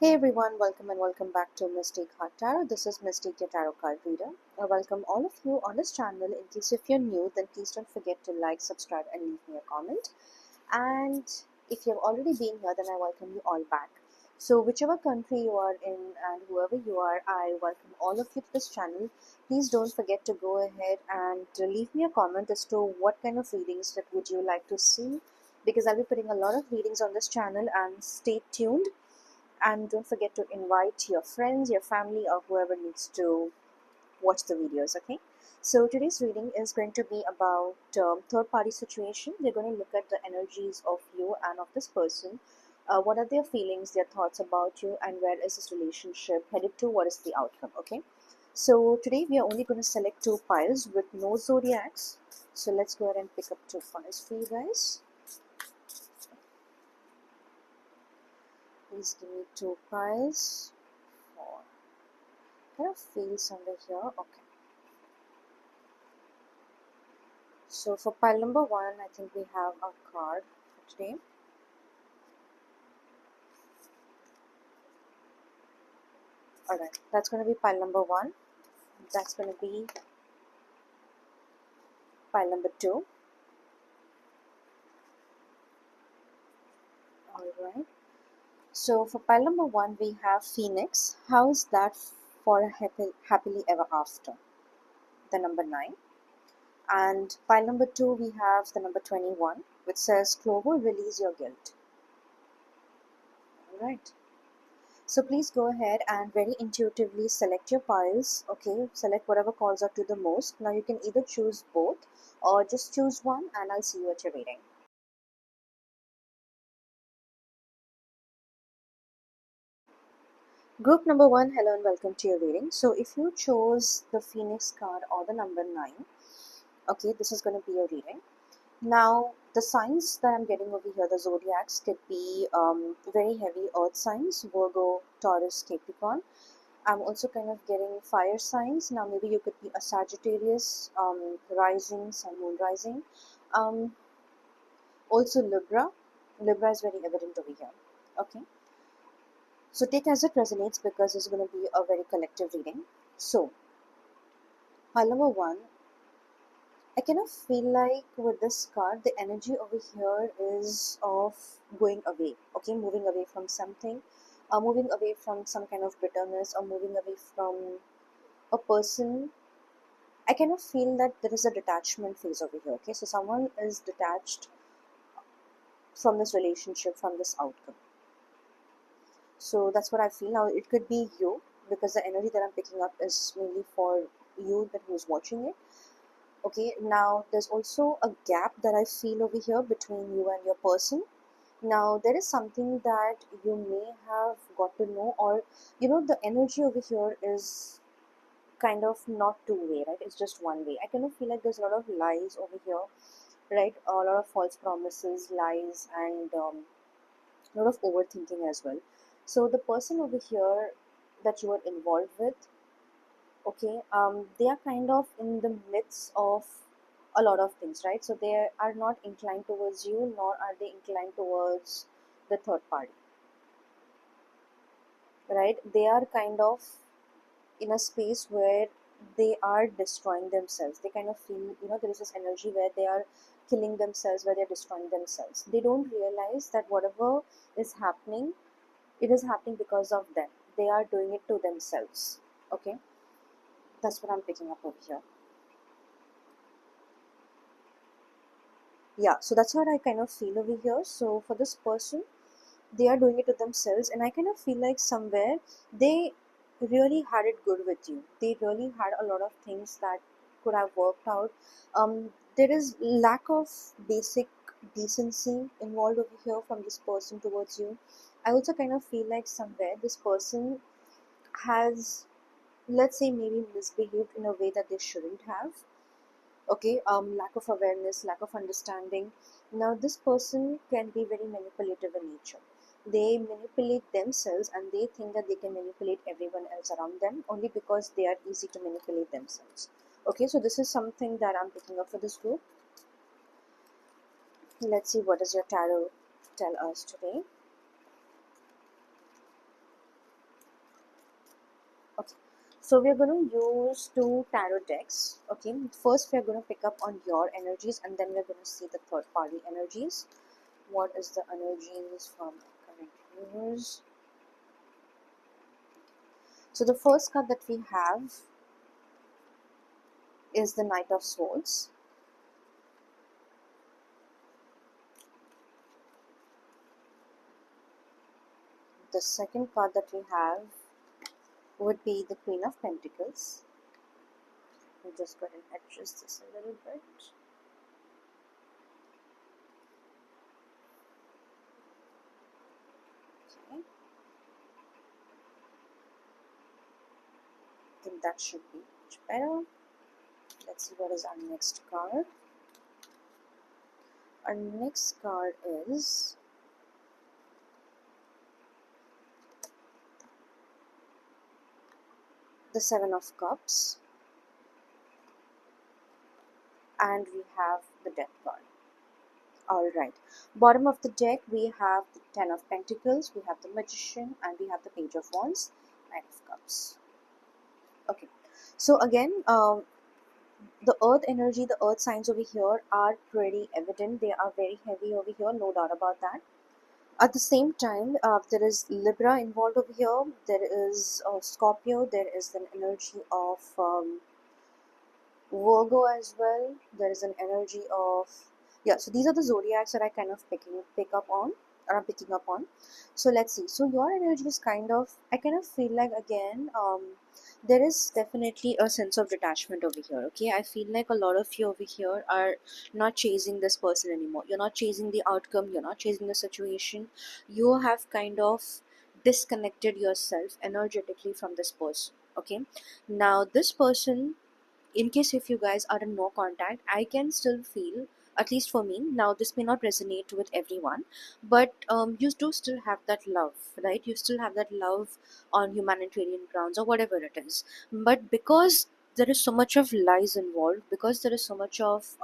Hey everyone, welcome and welcome back to Mystic Heart Tarot. This is Mystic, your tarot card reader. I welcome all of you on this channel. In case if you're new, then please don't forget to like, subscribe, and leave me a comment. And if you've already been here, then I welcome you all back. So, whichever country you are in and whoever you are, I welcome all of you to this channel. Please don't forget to go ahead and leave me a comment as to what kind of readings that would you like to see, because I'll be putting a lot of readings on this channel. And stay tuned, and don't forget to invite your friends, your family, or whoever needs to watch the videos. Okay, so today's reading is going to be about third party situation. We're going to look at the energies of you and of this person. What are their feelings, their thoughts about you, and where is this relationship headed to? What is the outcome? Okay, so today we are only going to select two piles with no zodiacs. So let's go ahead and pick up two piles for you guys. Please give me two piles. Four. Kind of feel somewhere here. Okay. So for pile number one, I think we have a card for today. Alright, that's going to be pile number one. That's going to be pile number two. Alright. So for pile number one, we have Phoenix. How is that for a happily ever after? The number 9. And pile number two, we have the number 21, which says Clover, release your guilt. Alright. So please go ahead and very intuitively select your piles. Okay, select whatever calls out to the most. Now you can either choose both or just choose one, and I'll see you at your reading. Group number one, hello and welcome to your reading. So if you chose the Phoenix card or the number 9, okay, this is going to be your reading. Now, the signs that I'm getting over here, the zodiacs, could be very heavy earth signs: Virgo, Taurus, Capricorn. I'm also kind of getting fire signs. Now, maybe you could be a Sagittarius, rising, sun, moon rising. Um, Also, Libra. Libra is very evident over here. Okay. So, take as it resonates because it's going to be a very collective reading. So, pile number one, I kind of feel like with this card, the energy over here is of going away. Okay, moving away from something, moving away from some kind of bitterness, or moving away from a person. I kind of feel that there is a detachment phase over here. Okay, so someone is detached from this relationship, from this outcome. So that's what I feel. Now it could be you, because the energy that I'm picking up is mainly for you that who's watching it. Okay, now there's also a gap that I feel over here between you and your person. Now there is something that you may have got to know, or the energy over here is kind of not two-way, right? It's just one way. I kind of feel like there's a lot of lies over here, right? A lot of false promises, lies, and a lot of overthinking as well. So the person over here that you are involved with, okay, they are kind of in the midst of a lot of things, right? So they are not inclined towards you, nor are they inclined towards the third party, right? They are kind of in a space where they are destroying themselves. They kind of feel, there is this energy where they are killing themselves, where they're destroying themselves. They don't realize that whatever is happening, it is happening because of them. They are doing it to themselves. Okay, that's what I'm picking up over here. Yeah, so that's what I kind of feel over here. So for this person, they are doing it to themselves, and I kind of feel like somewhere they really had it good with you. They really had a lot of things that could have worked out. There is lack of basic decency involved over here from this person towards you. I also kind of feel like somewhere this person has, let's say, maybe misbehaved in a way that they shouldn't have. Okay, lack of awareness, lack of understanding. Now this person can be very manipulative in nature. They manipulate themselves, and they think that they can manipulate everyone else around them only because they are easy to manipulate themselves. Okay, so this is something that I'm picking up for this group. Let's see, what does your tarot tell us today? Okay, so we're going to use two tarot decks. Okay, first we're going to pick up on your energies, and then we're going to see the third party energies. What is the energies from current universe? So the first card that we have is the Knight of Swords. The second card that we have would be the Queen of Pentacles. I'll just go ahead and adjust this a little bit. Okay, I think that should be much better. Let's see what is our next card. Our next card is the Seven of Cups, and we have the Death card. Alright, bottom of the deck we have the Ten of Pentacles, we have the Magician, and we have the Page of Wands, Knight of Cups. Okay, so again, the earth energy, the earth signs over here are pretty evident. They are very heavy over here, no doubt about that. At the same time, there is Libra involved over here, there is Scorpio, there is an energy of Virgo as well. There is an energy of, yeah. So these are the zodiacs that I kind of pick up on, or I'm picking up on. So let's see. So your energy is kind of, I kind of feel like again, there is definitely a sense of detachment over here. Okay, I feel like a lot of you over here are not chasing this person anymore. You're not chasing the outcome. You're not chasing the situation. You have kind of disconnected yourself energetically from this person. Okay, now this person, in case if you guys are in no contact, I can still feel, at least for me now, this may not resonate with everyone, but you do still have that love, right? You still have that love on humanitarian grounds or whatever it is. But because there is so much of lies involved, because there is so much of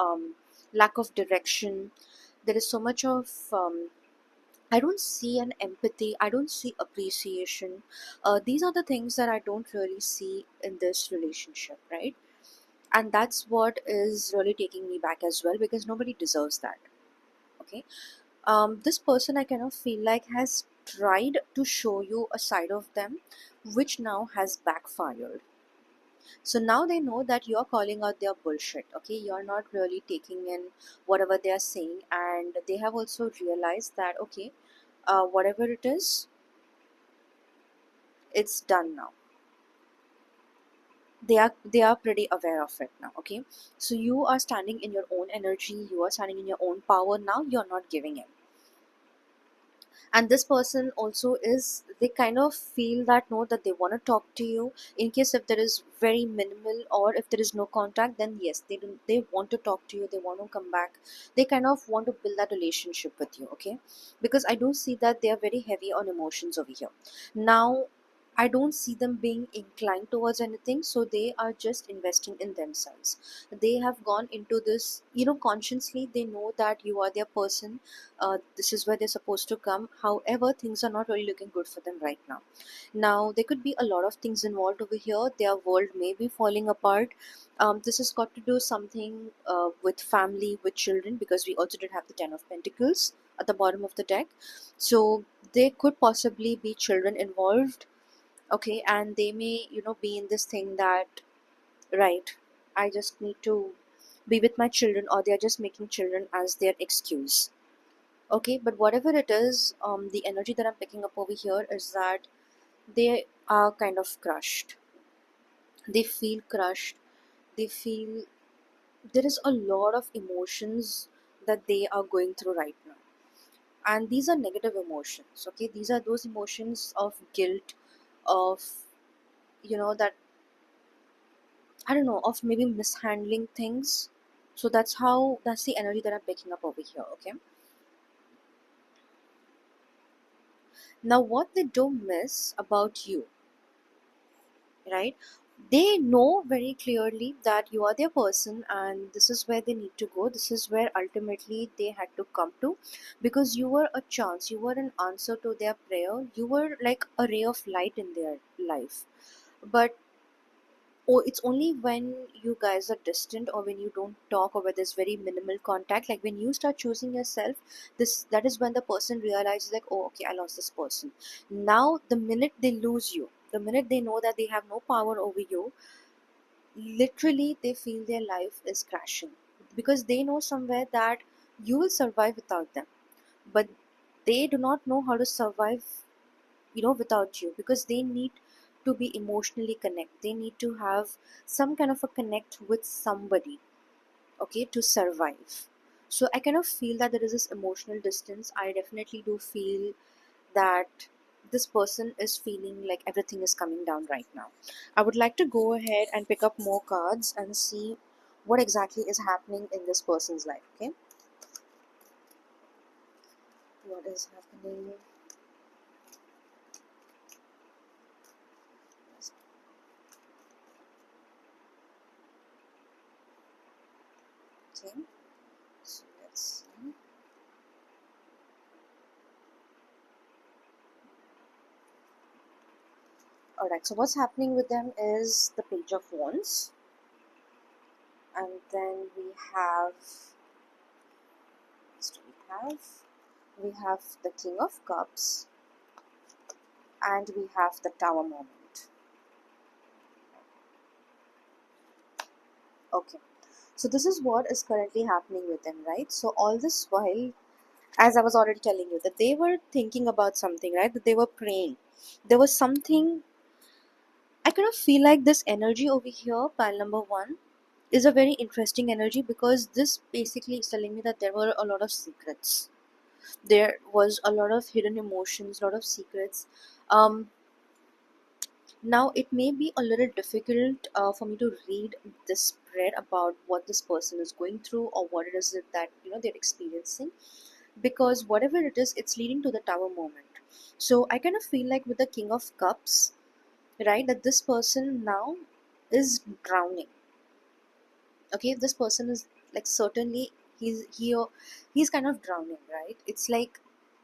lack of direction, there is so much of I don't see an empathy, I don't see appreciation. These are the things that I don't really see in this relationship, right? And that's what is really taking me back as well, because nobody deserves that. Okay, this person I kind of feel like has tried to show you a side of them which now has backfired. So now they know that you're calling out their bullshit. Okay, you're not really taking in whatever they are saying, and they have also realized that okay, whatever it is, it's done now. They are pretty aware of it now. Okay, so you are standing in your own energy, you are standing in your own power now, you're not giving in. And this person also is, they kind of feel that no, that they want to talk to you. In case if there is very minimal or if there is no contact, then yes, they want to talk to you, they want to come back, they kind of want to build that relationship with you. Okay, because I do see that they are very heavy on emotions over here now. I don't see them being inclined towards anything, so they are just investing in themselves. They have gone into this, consciously. They know that you are their person. This is where they're supposed to come. However, things are not really looking good for them right now. Now, there could be a lot of things involved over here. Their world may be falling apart. This has got to do something with family, with children, because we also did have the Ten of Pentacles at the bottom of the deck. So, there could possibly be children involved. Okay, and they may, be in this thing that, right, I just need to be with my children, or they're just making children as their excuse. Okay, but whatever it is, the energy that I'm picking up over here is that they are kind of crushed. They feel crushed. They feel there is a lot of emotions that they are going through right now. And these are negative emotions. Okay, these are those emotions of guilt, of, that, I don't know, of maybe mishandling things. So that's the energy that I'm picking up over here. Okay, now what they don't miss about you, right? They know very clearly that you are their person, and this is where they need to go. This is where ultimately they had to come to, because you were a chance, you were an answer to their prayer, you were like a ray of light in their life. But it's only when you guys are distant, or when you don't talk, or when there's very minimal contact, like when you start choosing yourself, this that is when the person realizes, like, oh, okay, I lost this person. Now the minute they lose you, the minute they know that they have no power over you, literally they feel their life is crashing, because they know somewhere that you will survive without them. But they do not know how to survive, without you, because they need to be emotionally connect, they need to have some kind of a connect with somebody, okay, to survive. So I kind of feel that there is this emotional distance. I definitely do feel that this person is feeling like everything is coming down right now. I would like to go ahead and pick up more cards and see what exactly is happening in this person's life. Okay, what is happening? Okay, so let's see. Alright, so what's happening with them is the Page of Wands, and then what do we have the King of Cups, and we have the Tower moment. Okay, so this is what is currently happening with them, right? So all this while, as I was already telling you, that they were thinking about something, right? That they were praying. There was something. I kind of feel like this energy over here, pile number one, is a very interesting energy, because this basically is telling me that there were a lot of secrets. There was a lot of hidden emotions, a lot of secrets. Um, Now it may be a little difficult for me to read this spread about what this person is going through, or what it is that they're experiencing, because whatever it is, it's leading to the Tower moment. So I kind of feel like with the King of Cups, right, that this person now is drowning. Okay, this person is like, certainly he's kind of drowning, right? It's like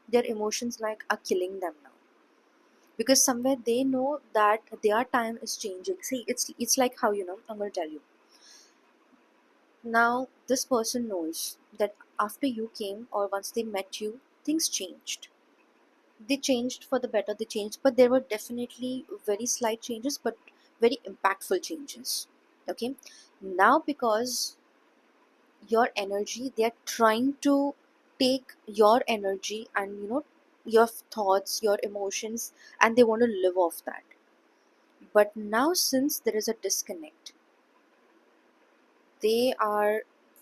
their emotions like are killing them now, because somewhere they know that their time is changing. See, it's like how, I'm going to tell you. Now this person knows that after you came, or once they met you, things changed. They changed for the better, they changed, but there were definitely very slight changes, but very impactful changes. Okay, now because your energy, they're trying to take your energy and your thoughts, your emotions, and they want to live off that. But now since there is a disconnect, they are,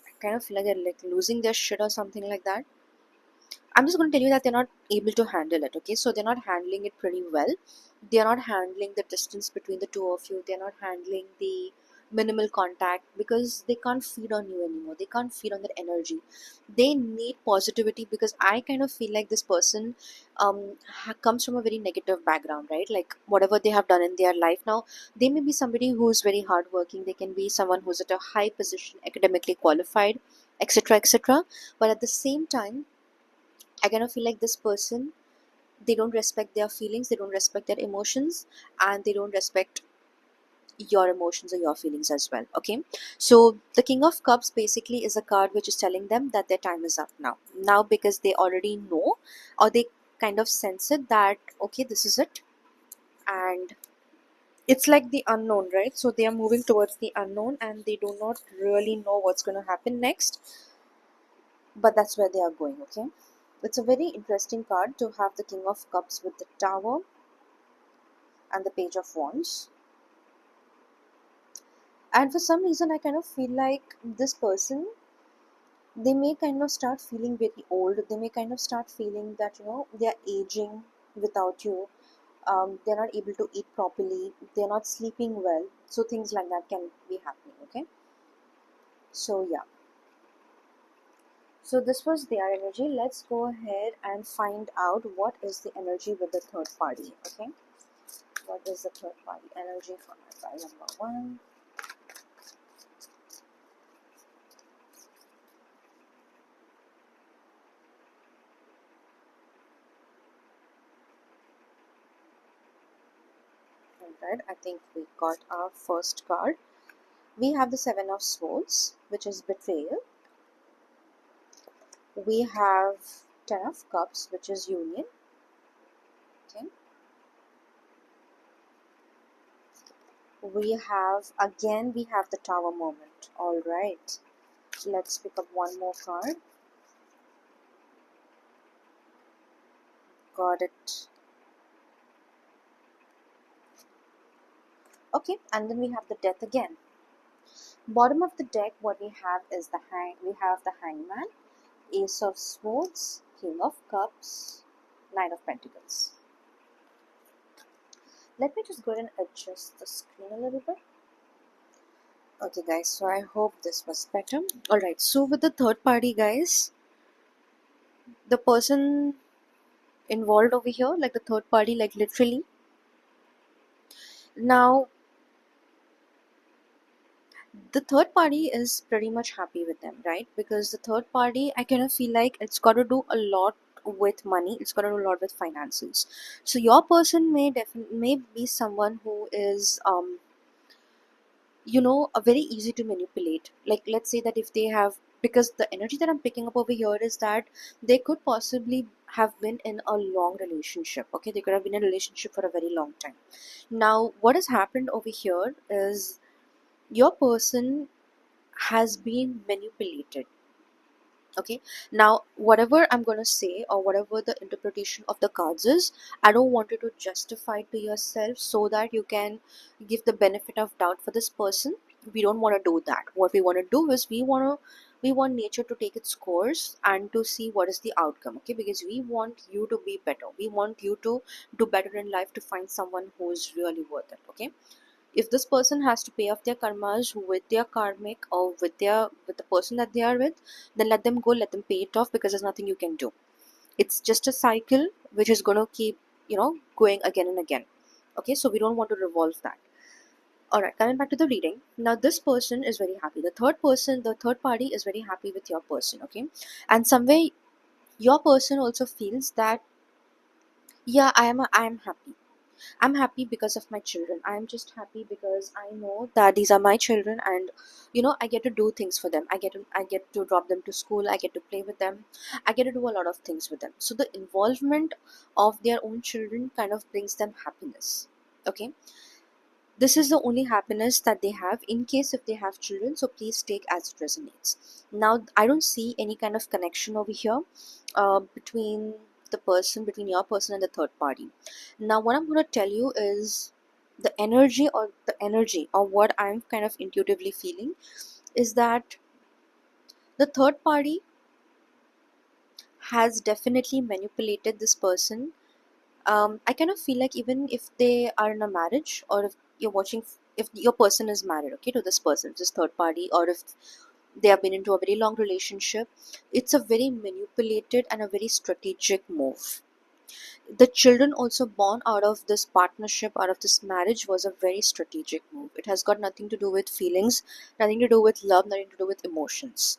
I kind of feel like they're like losing their shit or something like that. I'm just going to tell you that they're not able to handle it. Okay, so they're not handling it pretty well. They're not handling the distance between the two of you. They're not handling the minimal contact, because they can't feed on you anymore. They can't feed on that energy. They need positivity, because I kind of feel like this person comes from a very negative background, right? Like whatever they have done in their life. Now they may be somebody who's very hardworking. They can be someone who's at a high position, academically qualified, etc., etc. But at the same time, I kind of feel like this person, they don't respect their feelings, they don't respect their emotions, and they don't respect your emotions or your feelings as well. Okay, so the King of Cups basically is a card which is telling them that their time is up now. Now, because they already know, or they kind of sense it, that okay, this is it, and it's like the unknown, right? So they are moving towards the unknown, and they do not really know what's going to happen next, but that's where they are going. Okay, it's a very interesting card to have the King of Cups with the Tower and the Page of Wands. And for some reason, I kind of feel like this person, they may kind of start feeling very old. They may kind of start feeling that they are aging without you. They're not able to eat properly. They're not sleeping well. So things like that can be happening. Okay, so yeah. So this was their energy. Let's go ahead and find out what is the energy with the third party. Okay, what is the third party energy for my file number one? Alright, I think we got our first card. We have the Seven of Swords, which is betrayal. We have Ten of Cups, which is union. Okay. We have the Tower moment. Alright. Let's pick up one more card. Got it. Okay, and then we have the Death again. Bottom of the deck, what we have is we have the Hangman, Ace of Swords, King of Cups, Knight of Pentacles. Let me just go ahead and adjust the screen a little bit. Okay guys, so I hope this was better. Alright, so with the third party guys, the person involved over here, like the third party, like literally. Now, the third party is pretty much happy with them, right? Because the third party, I kind of feel like it's got to do a lot with money, it's got to do a lot with finances. So your person may be someone who is a very easy to manipulate. Like let's say that if they have, because the energy that I'm picking up over here is that they could possibly have been in a long relationship. Okay, they could have been in a relationship for a very long time. Now what has happened over here is your person has been manipulated. Okay, now whatever I'm going to say or whatever the interpretation of the cards is, I don't want you to justify it to yourself so that you can give the benefit of doubt for this person. We don't want to do that. What we want to do is we want nature to take its course and to see what is the outcome. Okay, because we want you to be better, we want you to do better in life, to find someone who is really worth it. Okay, if this person has to pay off their karmas with their karmic or with the person that they are with, then let them go, let them pay it off, because there's nothing you can do. It's just a cycle which is going to keep going again and again. Okay, so we don't want to revolve that. All right, coming back to the reading. Now this person is very happy, the third party is very happy with your person. Okay, and some way your person also feels that, yeah, I am happy. I'm happy because of my children. I'm just happy because I know that these are my children, and I get to do things for them. I get to drop them to school. I get to play with them. I get to do a lot of things with them. So the involvement of their own children kind of brings them happiness. Okay, this is the only happiness that they have. In case if they have children, so please take as it resonates. Now I don't see any kind of connection over here between your person and the third party. Now what I'm going to tell you is the energy or what I'm kind of intuitively feeling is that the third party has definitely manipulated this person. I kind of feel like even if they are in a marriage, or if you're watching, if your person is married, okay, to this person, this third party, or if they have been into a very long relationship, it's a very manipulated and a very strategic move. The children also born out of this partnership, out of this marriage, was a very strategic move. It has got nothing to do with feelings, nothing to do with love, nothing to do with emotions.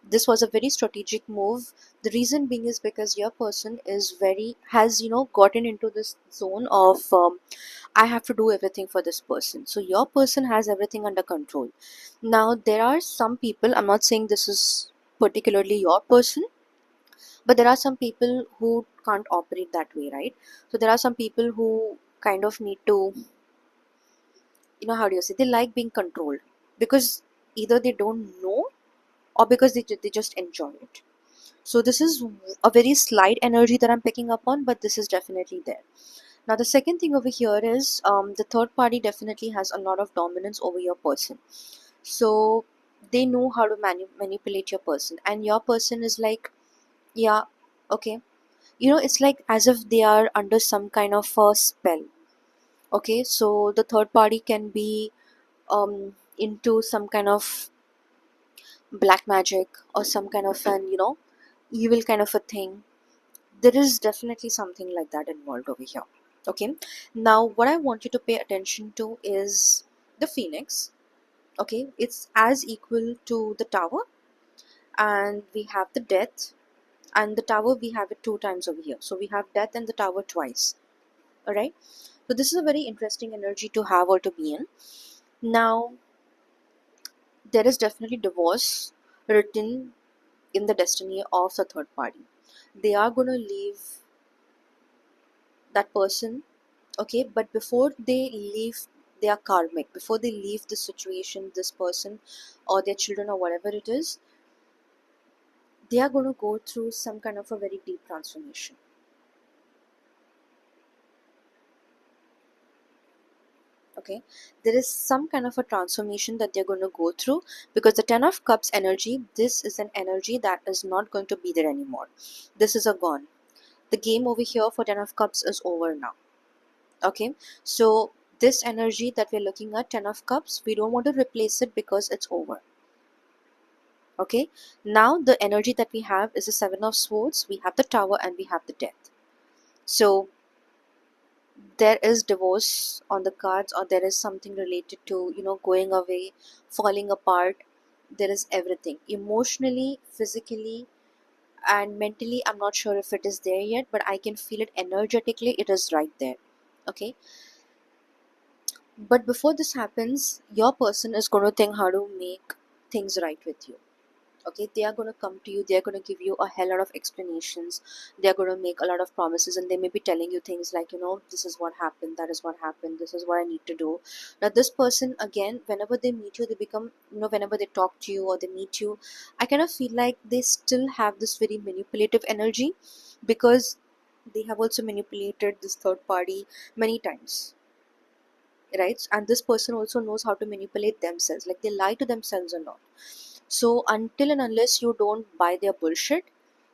This was a very strategic move. The reason being is because your person is very has gotten into this zone of I have to do everything for this person. So your person has everything under control. Now there are some people, I'm not saying this is particularly your person, but there are some people who can't operate that way, right? So there are some people who kind of need to, how do you say, they like being controlled, because either they don't know, or because they just enjoy it. So this is a very slight energy that I'm picking up on, but this is definitely there. Now the second thing over here is the third party definitely has a lot of dominance over your person. So they know how to manipulate your person, and your person is like, yeah, okay, it's like as if they are under some kind of a spell. Okay, so the third party can be into some kind of black magic, or some kind of an evil kind of a thing. There is definitely something like that involved over here. Okay, now what I want you to pay attention to is the phoenix. Okay, it's as equal to the tower, and we have the death, and the tower we have it two times over here, so we have death and the tower twice. All right. So this is a very interesting energy to have or to be in. Now, there is definitely divorce written in the destiny of the third party. They are going to leave that person, okay, but before they leave, they are karmic. Before they leave this situation, this person, or their children, or whatever it is, they are going to go through some kind of a very deep transformation. Okay, there is some kind of a transformation that they're going to go through, because the 10 of cups energy, this is an energy that is not going to be there anymore. This is a gone. The game over here for 10 of cups is over now. Okay, so this energy that we're looking at, 10 of cups, we don't want to replace it because it's over. Okay, now the energy that we have is the 7 of swords, we have the tower, and we have the death. So there is divorce on the cards, or there is something related to, going away, falling apart. There is everything, emotionally, physically, and mentally. I'm not sure if it is there yet, but I can feel it energetically, it is right there. Okay, but before this happens, your person is going to think how to make things right with you. Okay, they are going to come to you, they are going to give you a hell lot of explanations, they are going to make a lot of promises, and they may be telling you things like, this is what happened, that is what happened, this is what I need to do. Now this person, again, whenever they meet you, they become, whenever they talk to you or they meet you, I kind of feel like they still have this very manipulative energy, because they have also manipulated this third party many times, right? And this person also knows how to manipulate themselves, like they lie to themselves a lot. So until and unless you don't buy their bullshit,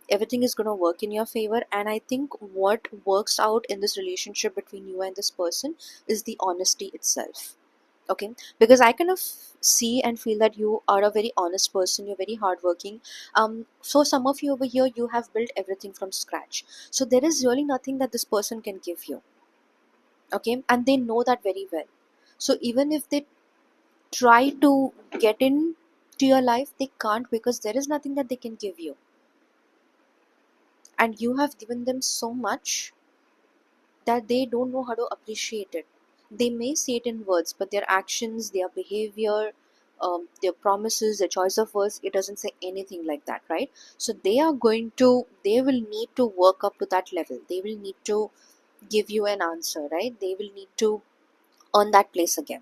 everything is going to work in your favor. And I think what works out in this relationship between you and this person is the honesty itself. Okay, because I kind of see and feel that you are a very honest person, you're very hardworking. So some of you over here, you have built everything from scratch, so there is really nothing that this person can give you. Okay, and they know that very well. So even if they try to get in to your life, they can't, because there is nothing that they can give you, and you have given them so much that they don't know how to appreciate it. They may say it in words, but their actions, their behavior, their promises, their choice of words, it doesn't say anything like that, right? So they will need to work up to that level, they will need to give you an answer, right? They will need to earn that place again.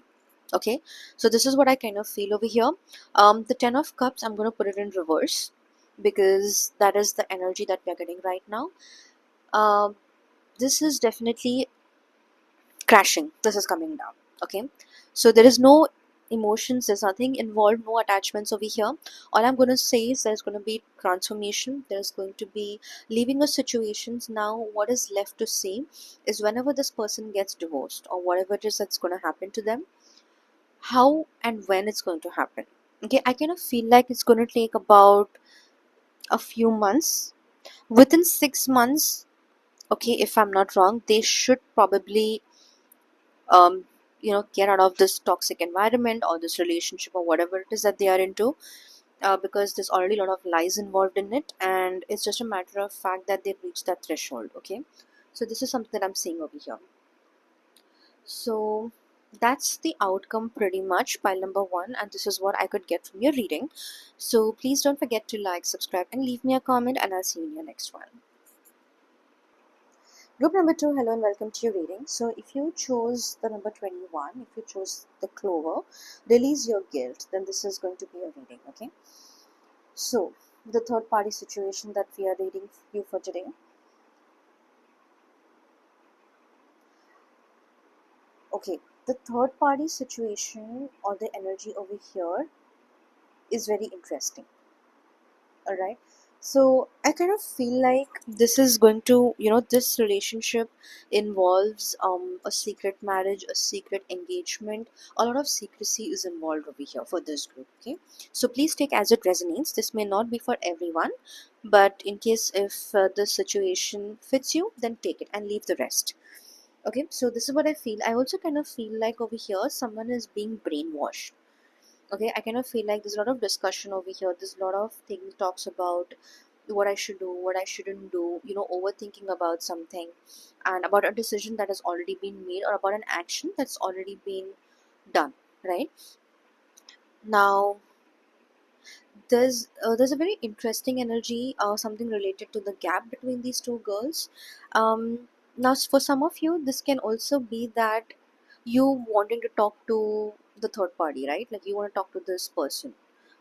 Okay, so this is what I kind of feel over here. The 10 of cups, I'm going to put it in reverse, because that is the energy that we're getting right now. um, this is definitely crashing, this is coming down. Okay, so there is no emotions, there's nothing involved, no attachments over here. All I'm going to say is there's going to be transformation, there's going to be leaving of situations. Now what is left to say is, whenever this person gets divorced, or whatever it is that's going to happen to them, how and when it's going to happen. Okay, I kind of feel like it's going to take about a few months. Within 6 months, okay, if I'm not wrong, they should probably um get out of this toxic environment or this relationship or whatever it is that they are into, because there's already a lot of lies involved in it, and it's just a matter of fact that they've reached that threshold. Okay, so this is something that I'm seeing over here. So that's the outcome pretty much, pile number one, and this is what I could get from your reading. So please don't forget to like, subscribe, and leave me a comment, and I'll see you in your next one. Group number two, hello and welcome to your reading. So if you chose the number 21, if you chose the clover, release your guilt, then this is going to be a reading. Okay, so the third party situation that we are reading you for today. Okay, the third party situation or the energy over here is very interesting. All right, so I kind of feel like this is going to, this relationship involves a secret marriage, a secret engagement. A lot of secrecy is involved over here for this group. Okay, so please take as it resonates, this may not be for everyone, but in case if this situation fits you, then take it and leave the rest. Okay, so this is what I feel. I also kind of feel like over here someone is being brainwashed. Okay, I kind of feel like there's a lot of discussion over here, there's a lot of things talks about what I should do, what I shouldn't do, overthinking about something, and about a decision that has already been made, or about an action that's already been done, right? Now, there's a very interesting energy, something related to the gap between these two girls. Now, for some of you, this can also be that you wanting to talk to the third party, right? Like you want to talk to this person,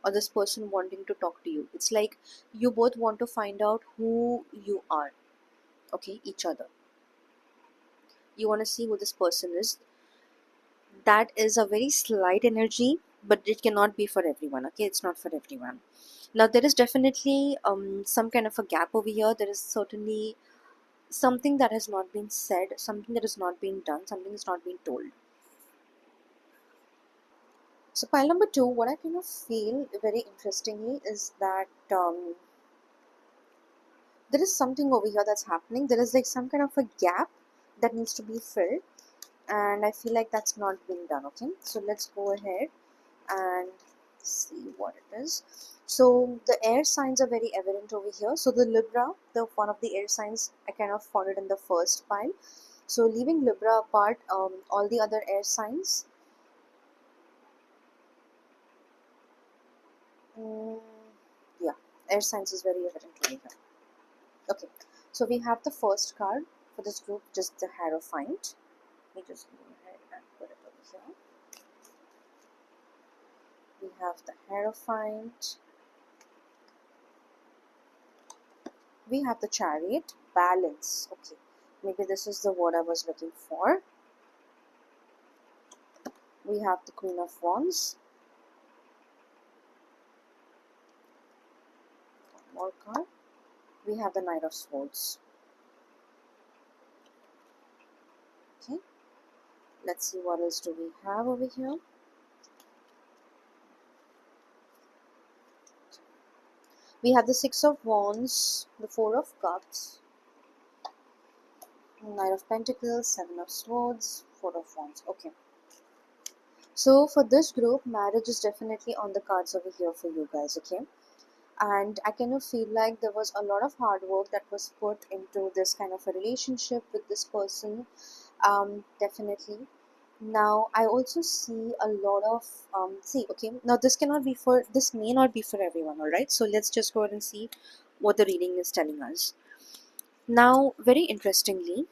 or this person wanting to talk to you. It's like you both want to find out who you are, okay, each other. You want to see who this person is. That is a very slight energy, but it cannot be for everyone, okay? It's not for everyone. Now, there is definitely some kind of a gap over here. There is certainly something that has not been said, something that has not been done, something that's not been told. So, pile number two, what I kind of feel very interestingly is that there is something over here that's happening. There is like some kind of a gap that needs to be filled, and I feel like that's not being done, okay? So, let's go ahead and see what it is. So the air signs are very evident over here. So the Libra, the one of the air signs, I kind of found it in the first pile. So leaving Libra apart, all the other air signs, mm, yeah, air signs is very evident over here. Okay, so we have the first card for this group, just the Hierophant. Let me just go ahead and put it over here. We have the Hierophant. We have the Chariot, balance. Okay, maybe this is the word I was looking for. We have the Queen of Wands. One more card. We have the Knight of Swords. Okay, let's see what else do we have over here. We have the Six of Wands, the Four of Cups, Knight of Pentacles, Seven of Swords, Four of Wands. Okay, so for this group, marriage is definitely on the cards over here for you guys, okay? And I kind of feel like there was a lot of hard work that was put into this kind of a relationship with this person. Definitely. Now I also see a lot of see, okay, now this may not be for everyone, all right? So let's just go ahead and see what the reading is telling us. Now, very interestingly,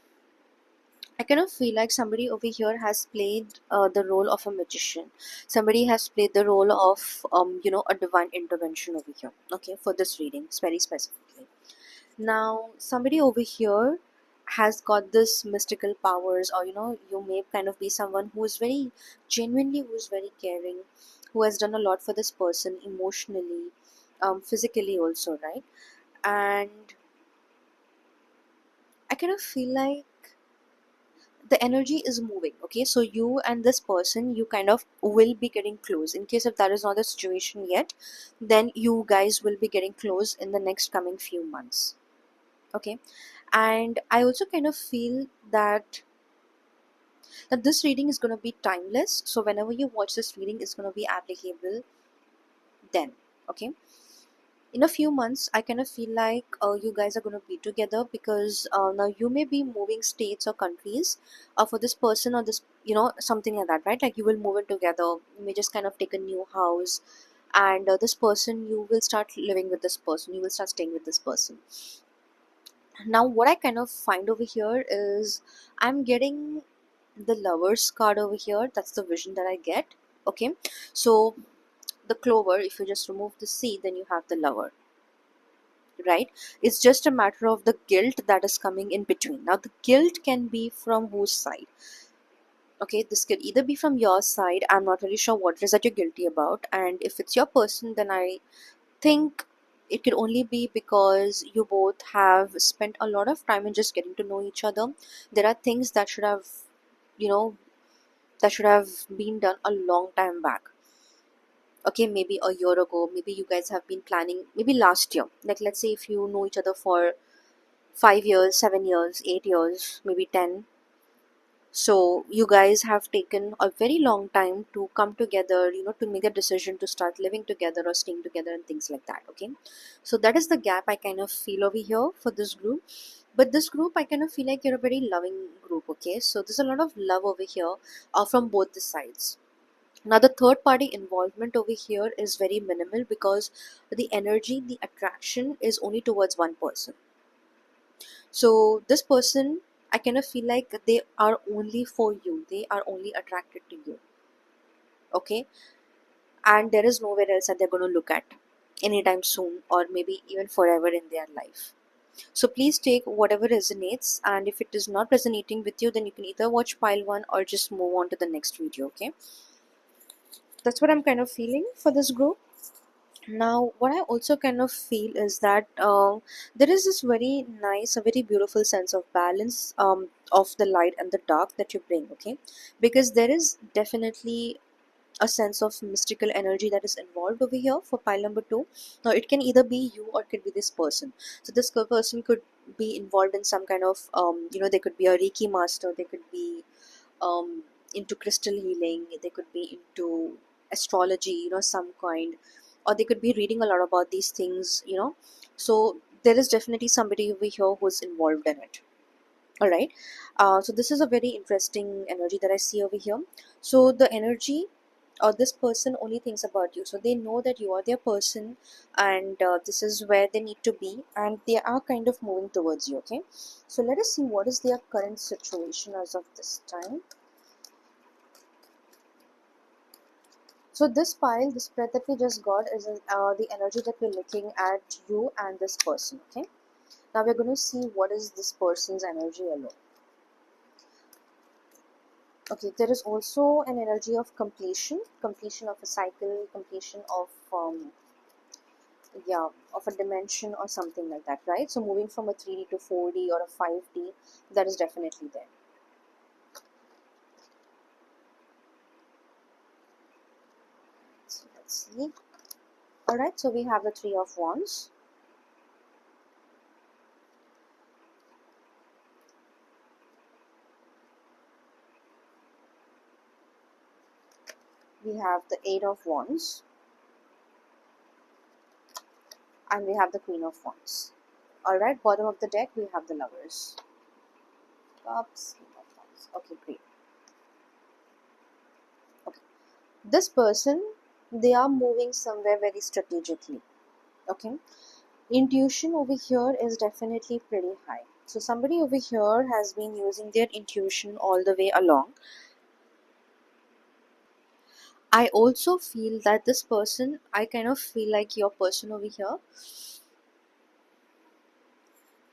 I kind of feel like somebody over here has played the role of a magician. Somebody has played the role of a divine intervention over here, okay, for this reading, very specifically. Now, somebody over here has got this mystical powers, or you may kind of be someone who is very genuinely, who is very caring, who has done a lot for this person emotionally, physically also, right? And I kind of feel like the energy is moving, okay? So you and this person, you kind of will be getting close. In case if that is not the situation yet, then you guys will be getting close in the next coming few months, okay? And I also kind of feel that this reading is going to be timeless, so whenever you watch this reading, it's going to be applicable then, okay? In a few months, I kind of feel like you guys are going to be together, because now you may be moving states or countries for this person, or this, something like that, right? Like you will move in together, you may just kind of take a new house, and this person, you will start living with this person, you will start staying with this person. Now, what I kind of find over here is I'm getting the Lovers card over here. That's the vision that I get, okay? So the Clover, if you just remove the C, then you have the Lover, right? It's just a matter of the guilt that is coming in between. Now, the guilt can be from whose side? Okay, this could either be from your side. I'm not really sure what it is that you're guilty about, and if it's your person, then I think it could only be because you both have spent a lot of time in just getting to know each other. There are things that should have, you know that should have been done a long time back, okay? Maybe a year ago, maybe you guys have been planning, maybe last year. Like, let's say if you know each other for 5 years, 7 years, 8 years, maybe 10. So you guys have taken a very long time to come together, to make a decision to start living together or staying together and things like that. Okay, so that is the gap I kind of feel over here for this group. But this group, I kind of feel like you're a very loving group. Okay, so there's a lot of love over here, from both the sides. Now the third party involvement over here is very minimal, because the energy, the attraction is only towards one person. So this person, I kind of feel like they are only for you. They are only attracted to you. Okay. And there is nowhere else that they're going to look at anytime soon, or maybe even forever in their life. So please take whatever resonates, and if it is not resonating with you, then you can either watch pile one or just move on to the next video. Okay. That's what I'm kind of feeling for this group. Now, what I also kind of feel is that there is this very nice, a very beautiful sense of balance, of the light and the dark that you bring, okay? Because there is definitely a sense of mystical energy that is involved over here for pile number two. Now, it can either be you or it could be this person. So, this person could be involved in some kind of, they could be a Reiki master, they could be um, into crystal healing, they could be into astrology, some kind, or they could be reading a lot about these things. So there is definitely somebody over here who's involved in it. All right. So this is a very interesting energy that I see over here. So the energy, or this person only thinks about you, so they know that you are their person, and this is where they need to be, and they are kind of moving towards you. Okay, so let us see what is their current situation as of this time. So this pile, the spread that we just got is the energy that we're looking at you and this person. Okay. Now we're going to see what is this person's energy alone. Okay, there is also an energy of completion, completion of a cycle, completion of yeah, of a dimension or something like that, right? So moving from a 3D to 4D or a 5D, that is definitely there. So let's see. All right, so we have the Three of Wands. We have the Eight of Wands, and we have the Queen of Wands. All right, bottom of the deck we have the Lovers. Cups, King of Wands. Okay, great. Okay, this person, they are moving somewhere very strategically. Okay, intuition over here is definitely pretty high. So somebody over here has been using their intuition all the way along. I also feel that this person, I kind of feel like your person over here,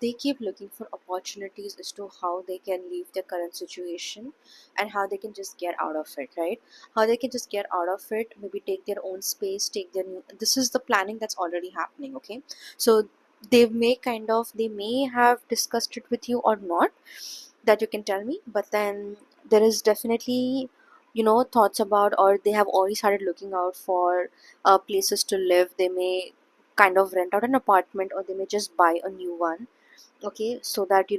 they keep looking for opportunities as to how they can leave their current situation and how they can just get out of it, right? How they can just get out of it, maybe take their own space, take their new, this is the planning that's already happening. Okay, so they may have discussed it with you or not, that you can tell me, but then there is definitely thoughts about, or they have already started looking out for places to live. They may kind of rent out an apartment, or they may just buy a new one. Okay, so that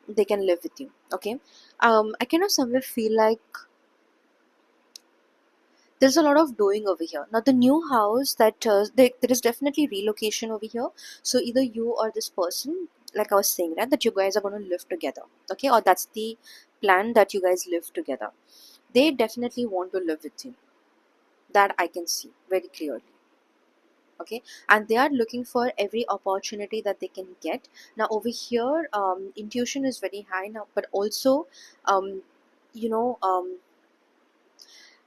they can live with you. Okay, I kind of somewhere feel like there's a lot of doing over here. Now the new house that there is definitely relocation over here. So either you or this person, like I was saying, right, that you guys are going to live together. Okay, or that's the plan, that you guys live together. They definitely want to live with you, that I can see very clearly. Okay, and they are looking for every opportunity that they can get. Now over here, intuition is very high now, but also um, you know um,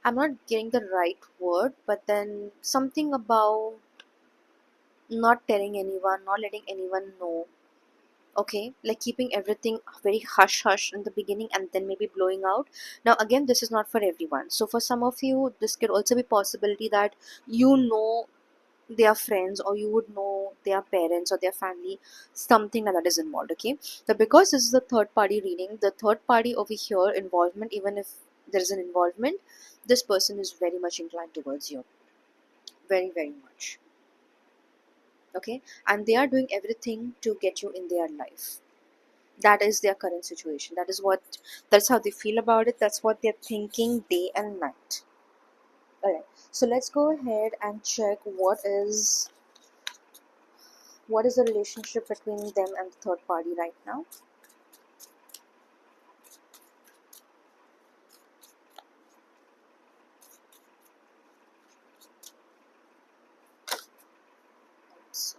I'm not getting the right word, but then something about not telling anyone, not letting anyone know. Okay, like keeping everything very hush hush in the beginning and then maybe blowing out. Now again, this is not for everyone. So for some of you, this could also be possibility that their friends, or you would know their parents or their family, something like that is involved. Okay, so because this is a third party reading, the third party over here involvement, even if there is an involvement, this person is very much inclined towards you, very very much. Okay, and they are doing everything to get you in their life. That is their current situation. That's how they feel about it. That's what they're thinking day and night. Alright. So let's go ahead and check what is the relationship between them and the third party right now.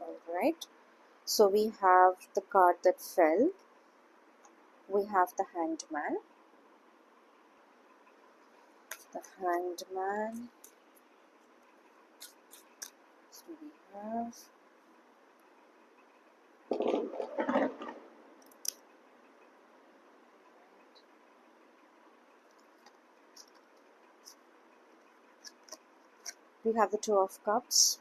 Alright. So we have the card that fell. We have the Hanged Man. The Hanged Man. So we have the Two of Cups.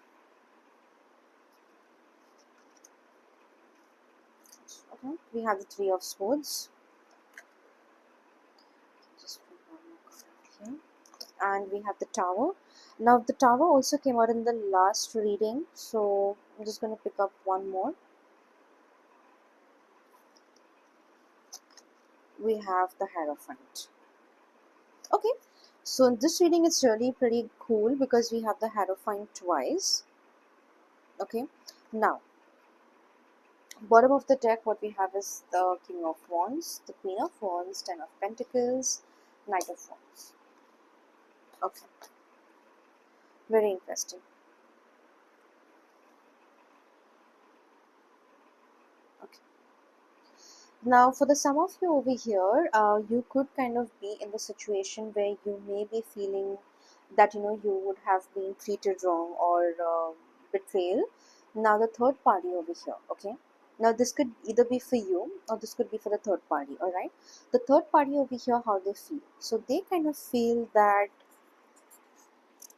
Okay. We have the Three of Swords. Just put one more card here. And we have the Tower. Now the Tower also came out in the last reading, so I'm just going to pick up one more. We have the Hierophant. Okay, so in this reading it's really pretty cool because we have the Hierophant twice. Okay, now bottom of the deck, what we have is the King of Wands, the Queen of Wands, Ten of Pentacles, Knight of Wands. Okay, very interesting. Okay, now for the some of you over here, you could kind of be in the situation where you may be feeling that you would have been treated wrong or betrayal. Now the third party over here, okay, now this could either be for you or this could be for the third party. All right, the third party over here, how they feel, so they kind of feel that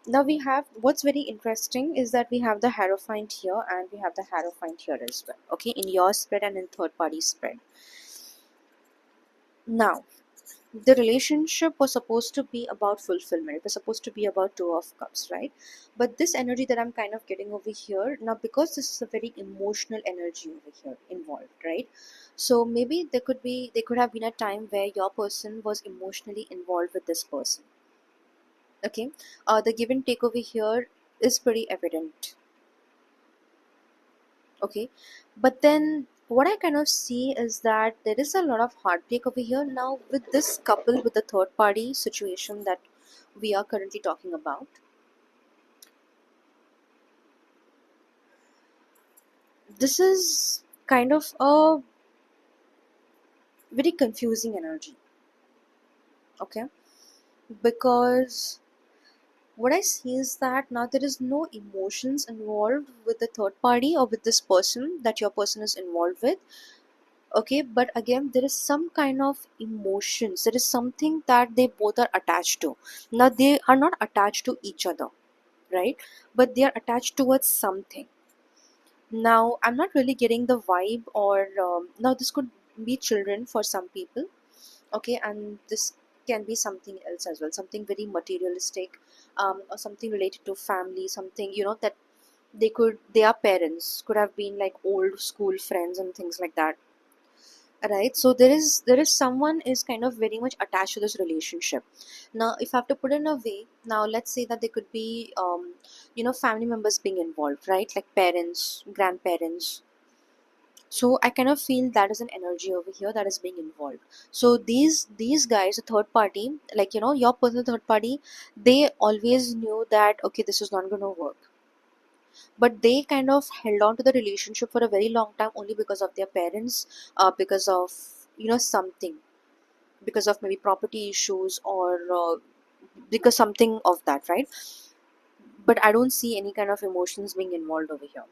now we have what's very interesting is that we have the Hierophant here and we have the Hierophant here as well, okay, in your spread and in third party spread. Now the relationship was supposed to be about fulfillment. It was supposed to be about Two of Cups, right? But this energy that I'm kind of getting over here now, because this is a very emotional energy over here involved, right? So maybe there could have been a time where your person was emotionally involved with this person. Okay, the give and take over here is pretty evident. Okay, but then what I kind of see is that there is a lot of heartbreak over here now with this couple, with the third party situation that we are currently talking about. This is kind of a very confusing energy. Okay, because what I see is that now there is no emotions involved with the third party or with this person that your person is involved with. Okay, but again there is some kind of emotions, there is something that they both are attached to. Now they are not attached to each other, right, but they are attached towards something. Now I'm not really getting the vibe, or now this could be children for some people. Okay, and this can be something else as well, something very materialistic, or something related to family, something that their parents could have been like old school friends and things like that, right? So there is someone is kind of very much attached to this relationship. Now if I have to put in a way, now let's say that there could be family members being involved, right, like parents, grandparents. So I kind of feel that is an energy over here that is being involved. So these guys, a third party, like your personal third party, they always knew that okay, this is not going to work, but they kind of held on to the relationship for a very long time only because of their parents, because of something, because of maybe property issues, or because something of that, right? But I don't see any kind of emotions being involved over here.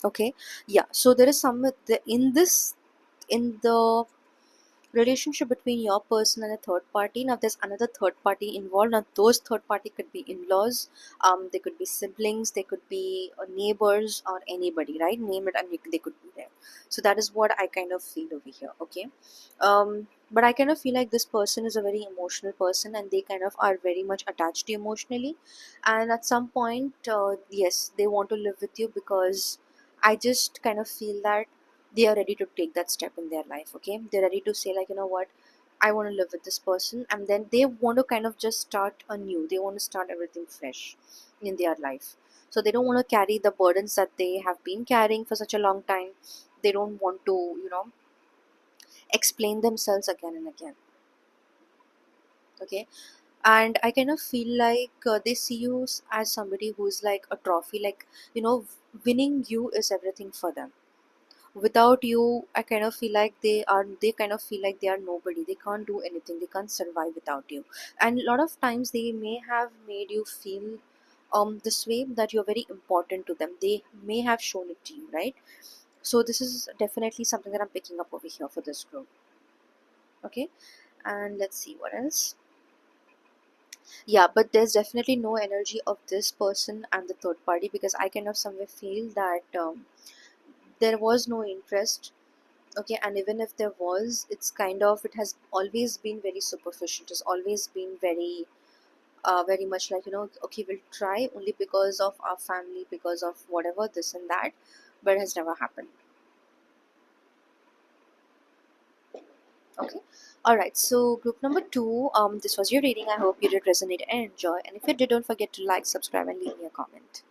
Okay, yeah, so there is in this, in the relationship between your person and a third party. Now there's another third party involved. Now those third party could be in-laws, they could be siblings, they could be neighbors, or anybody, right? Name it and they could be there. So that is what I kind of feel over here. Okay, but I kind of feel like this person is a very emotional person and they kind of are very much attached to you emotionally, and at some point, yes, they want to live with you because I just kind of feel that they are ready to take that step in their life. Okay, they're ready to say, like, you know what, I want to live with this person, and then they want to kind of just start anew. They want to start everything fresh in their life. So they don't want to carry the burdens that they have been carrying for such a long time. They don't want to, explain themselves again and again. Okay, and I kind of feel like they see you as somebody who's like a trophy, like, winning you is everything for them. Without you, I kind of feel like they kind of feel like they are nobody. They can't do anything, they can't survive without you. And a lot of times they may have made you feel this way, that you're very important to them. They may have shown it to you, right? So this is definitely something that I'm picking up over here for this group. Okay, and let's see what else. Yeah, but there's definitely no energy of this person and the third party, because I kind of somewhere feel that there was no interest. Okay, and even if there was, it's kind of, it has always been very superficial. It has always been very very much like, okay, we'll try only because of our family, because of whatever, this and that, but it has never happened. Okay, all right, so group number two, this was your reading. I hope you did resonate and enjoy, and if you did, don't forget to like, subscribe, and leave me a comment.